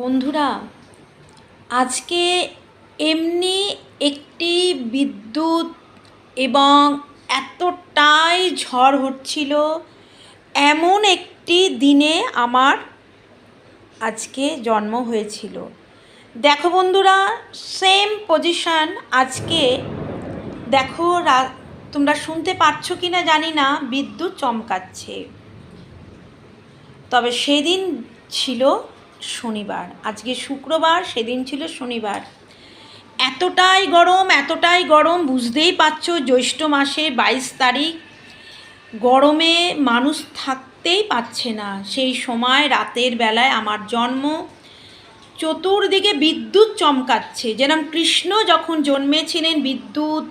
বন্ধুরা, আজকে এমনি একটি বিদ্যুৎ এবং এতটাই ঝড় হচ্ছিল, এমন একটি দিনে আমার আজকে জন্ম হয়েছিল। দেখো বন্ধুরা, সেম পজিশন আজকে দেখো। তোমরা শুনতে পাচ্ছ কি না জানি না, বিদ্যুৎ চমকাচ্ছে। তবে সেদিন ছিল শনিবার, আজকে শুক্রবার, সেদিন ছিল শনিবার। এতটাই গরম বুঝতেই পারছো। জ্যৈষ্ঠ মাসে 22 তারিখ, গরমে মানুষ থাকতেই পারছে না। সেই সময় রাতের বেলায় আমার জন্ম, চতুর্দিকে বিদ্যুৎ চমকাচ্ছে। যেরকম কৃষ্ণ যখন জন্মেছিলেন, বিদ্যুৎ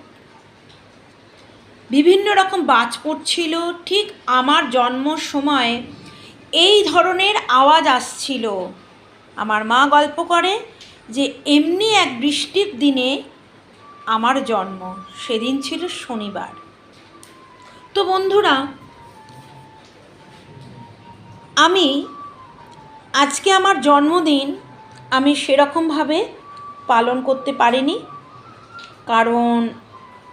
বিভিন্ন রকম বাজ পড়ছিল, ঠিক আমার জন্ম সময় এই ধরনের আওয়াজ আসছিল। আমার মা গল্প করে যে এমনি এক বৃষ্টির দিনে আমার জন্ম, সেদিন ছিল শনিবার। তো বন্ধুরা, আমি আজকে আমার জন্মদিন আমি সেরকমভাবে পালন করতে পারিনি, কারণ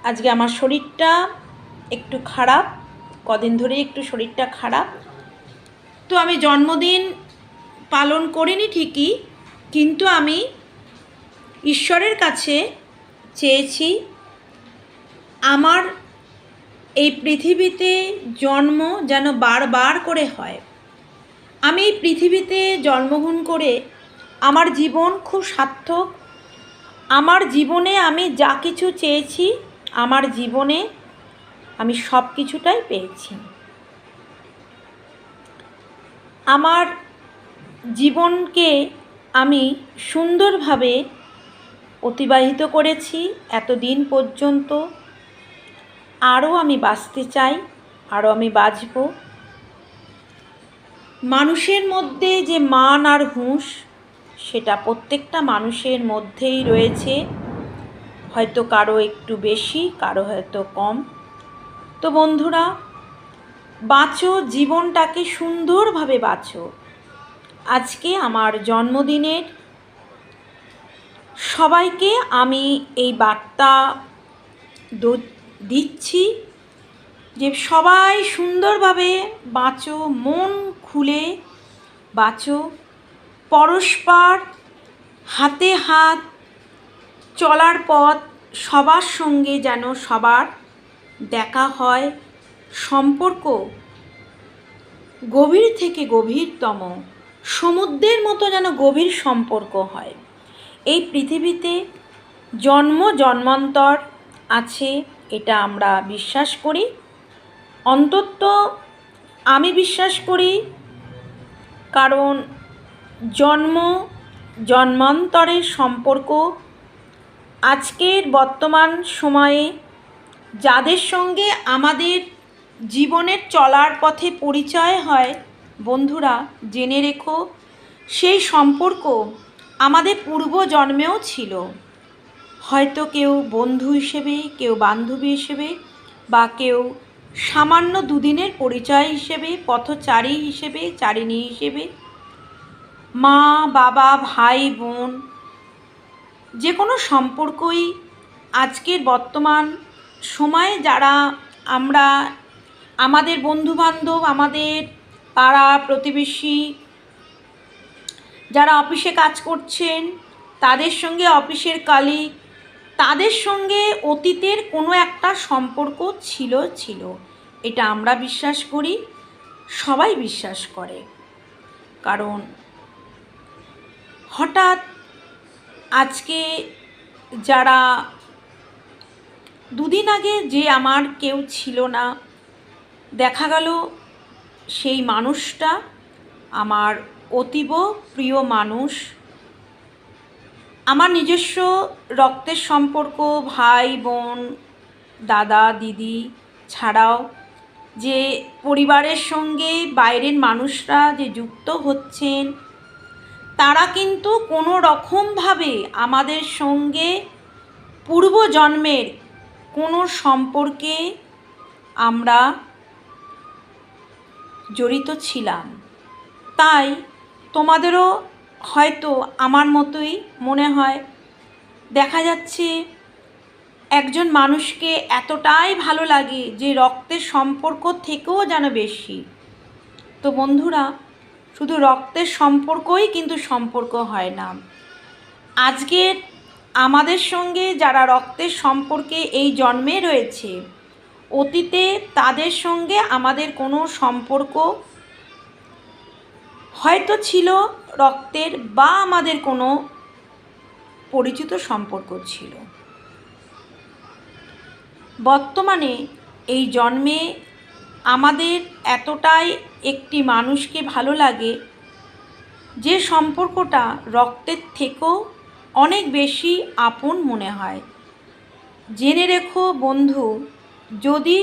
আজকে আমার শরীরটা একটু খারাপ, কদিন ধরেই একটু শরীরটা খারাপ। তো আমি জন্মদিন পালন করিনি ঠিকই, কিন্তু আমি ঈশ্বরের কাছে চেয়েছি আমার এই পৃথিবীতে জন্ম যেন বারবার করে হয়। আমি এই পৃথিবীতে জন্মগ্রহণ করে আমার জীবন খুব সার্থক। আমার জীবনে আমি যা কিছু চেয়েছি, আমার জীবনে আমি সব কিছুটাই পেয়েছি। আমার জীবনকে আমি সুন্দরভাবে অতিবাহিত করেছি এতদিন পর্যন্ত। আরও আমি বাঁচতে চাই, আরও আমি বাঁচব। মানুষের মধ্যে যে মান আর হুঁশ, সেটা প্রত্যেকটা মানুষের মধ্যেই রয়েছে, হয়তো কারো একটু বেশি, কারো হয়তো কম। তো বন্ধুরা, বাঁচো, জীবনটাকে সুন্দরভাবে বাঁচো। আজকে আমার জন্মদিনের সবাইকে আমি এই বার্তা দিচ্ছি যে সবাই সুন্দরভাবে বাঁচো, মন খুলে বাঁচো। পরস্পর হাতে হাত চলার পথ, সবার সঙ্গে যেন সবার দেখা হয়, সম্পর্ক গভীর থেকে গভীরতম, সমুদ্রের মতো যেন গভীর সম্পর্ক হয়। এই পৃথিবীতে জন্ম জন্মান্তর আছে, এটা আমরা বিশ্বাস করি। অন্তত আমি বিশ্বাস করি, কারণ জন্ম জন্মান্তরের সম্পর্ক আজকের বর্তমান সময়ে যাদের সঙ্গে আমাদের জীবনের চলার পথে পরিচয় হয়, বন্ধুরা জেনে রেখো, সেই সম্পর্ক আমাদের পূর্বজন্মেও ছিল। হয়তো কেউ বন্ধু হিসেবে, কেউ বান্ধবী হিসেবে, বা কেউ সামান্য দুদিনের পরিচয় হিসেবে, পথচারী হিসেবে, চারিণী হিসেবে, মা বাবা ভাই বোন, যে কোনো সম্পর্কই আজকের বর্তমান সময়ে যারা আমরা আমাদের বন্ধুবান্ধব, আমাদের পাড়া প্রতিবেশী, যারা অফিসে কাজ করছেন তাদের সঙ্গে, অফিসের কলিগ, তাদের সঙ্গে অতীতের কোনো একটা সম্পর্ক ছিল। এটা আমরা বিশ্বাস করি, সবাই বিশ্বাস করে। কারণ হঠাৎ আজকে যারা দুদিন আগে যে আমার কেউ ছিল না, দেখা গেল সেই মানুষটা আমার অতীব প্রিয় মানুষ। আমার নিজস্ব রক্তের সম্পর্ক, ভাই বোন, দাদা দিদি ছাড়াও যে পরিবারের সঙ্গে বাইরের মানুষরা যে যুক্ত হচ্ছেন, তারা কিন্তু কোনো রকমভাবে আমাদের সঙ্গে পূর্বজন্মের কোনো সম্পর্কে আমরা জড়িত ছিলাম। তাই তোমাদেরও হয়তো আমার মতোই মনে হয়, দেখা যাচ্ছে একজন মানুষকে এতটাই ভালো লাগে যে রক্তের সম্পর্ক থেকেও যেন বেশি। তো বন্ধুরা, শুধু রক্তের সম্পর্কই কিন্তু সম্পর্ক হয় না। আজকের আমাদের সঙ্গে যারা রক্তের সম্পর্কে এই জন্মে রয়েছে, অতীতে তাদের সঙ্গে আমাদের কোনো সম্পর্ক হয়তো ছিল রক্তের, বা আমাদের কোনো পরিচিত সম্পর্ক ছিল। বর্তমানে এই জন্মে আমাদের এতটাই একটি মানুষকে ভালো লাগে যে সম্পর্কটা রক্তের থেকেও অনেক বেশি আপন মনে হয়। জেনে রেখো বন্ধু, যদি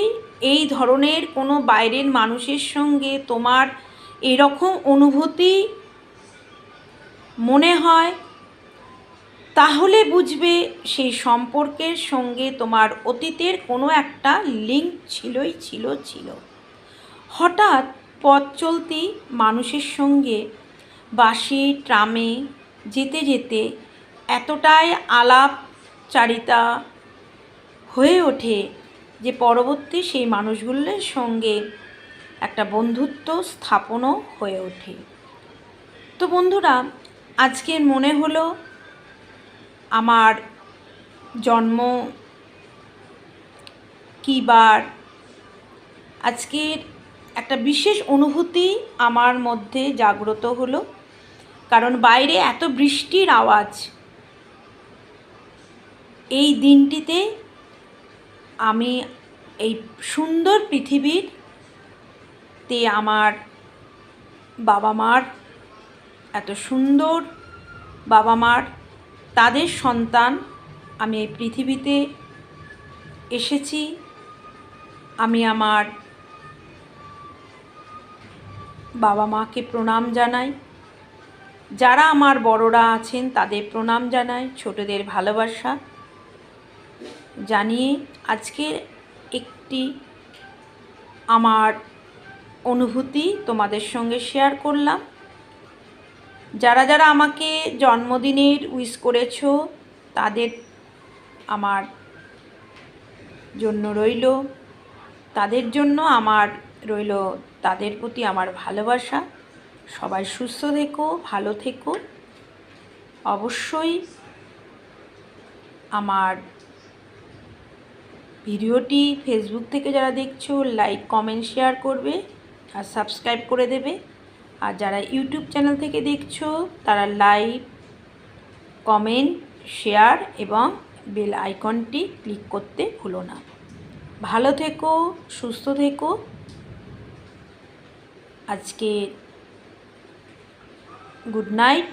এই ধরনের কোনো বাইরের মানুষের সঙ্গে তোমার এরকম অনুভূতি মনে হয়, তাহলে বুঝবে সেই সম্পর্কের সঙ্গে তোমার অতীতের কোনো একটা লিঙ্ক ছিল। হঠাৎ পথ চলতি মানুষের সঙ্গে বাসে ট্রামে যেতে যেতে এতটাই আলাপচারিতা হয়ে ওঠে যে পরবর্তী সেই মানুষগুলোর সঙ্গে একটা বন্ধুত্ব স্থাপনও হয়ে ওঠে। তো বন্ধুরা, আজকে মনে হলো আমার জন্ম কী বার, আজকের একটা বিশেষ অনুভূতি আমার মধ্যে জাগ্রত হলো। কারণ বাইরে এত বৃষ্টির আওয়াজ, এই দিনটিতে আমি এই সুন্দর পৃথিবীতে আমার বাবা মার, এত সুন্দর বাবা মার তাদের সন্তান আমি এই পৃথিবীতে এসেছি। আমি আমার বাবা মাকে প্রণাম জানাই, যারা আমার বড়রা আছেন তাদের প্রণাম জানাই, ছোটদের ভালোবাসা জানিয়ে আজকে একটি আমার অনুভূতি তোমাদের সঙ্গে শেয়ার করলাম। যারা যারা আমাকে জন্মদিনের উইশ করেছো তাদের আমার জন্য রইল, তাদের জন্য আমার রইল তাদের প্রতি আমার ভালোবাসা। সবাই সুস্থ থেকো, ভালো থেকো। অবশ্যই আমার ভিডিওটি ফেসবুক থেকে যারা দেখছো লাইক কমেন্ট শেয়ার করবে আর সাবস্ক্রাইব করে দেবে। আর যারা ইউটিউব চ্যানেল থেকে দেখছো তারা লাইক কমেন্ট শেয়ার এবং বেল আইকনটি ক্লিক করতে ভুলো না। ভালো থেকো, সুস্থ থেকো। আজকে গুড নাইট।